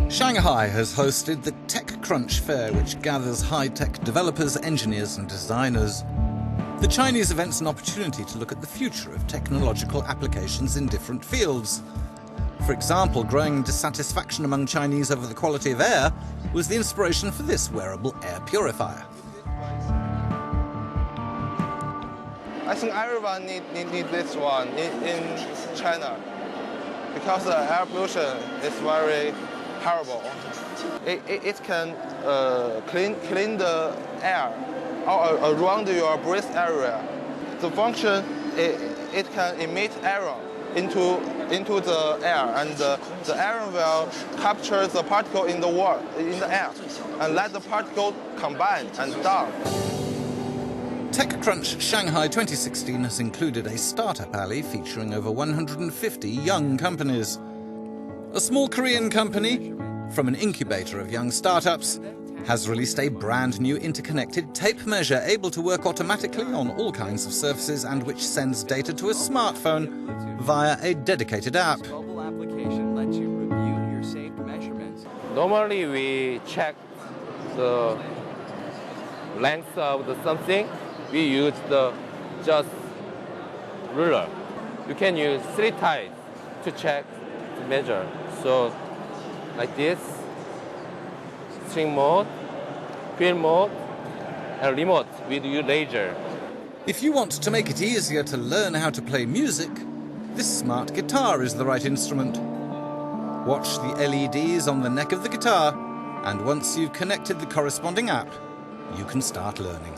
Shanghai has hosted the TechCrunch fair, which gathers high-tech developers, engineers and designers. The Chinese event's an opportunity to look at the future of technological applications in different fields. For example, growing dissatisfaction among Chinese over the quality of air was the inspiration for this wearable air purifier. I think everyone need this one in China because the air pollution is very horrible. It can clean the air all around your breath area. The function, it can emit air into the air, and the air will capture the particle in the air and let the particle combine and down. TechCrunch Shanghai 2016 has included a startup alley featuring over 150 young companies. A small Korean company, from an incubator of young startups, has released a brand new interconnected tape measure able to work automatically on all kinds of surfaces and which sends data to a smartphone via a dedicated app. Mobile application lets you review your saved measurements. Normally we check the length of something. We use just ruler. You can use 3 times to check the measure. So like this, string mode, film mode, and remote with your laser. If you want to make it easier to learn how to play music, this smart guitar is the right instrument. Watch the LEDs on the neck of the guitar, and once you've connected the corresponding app, you can start learning.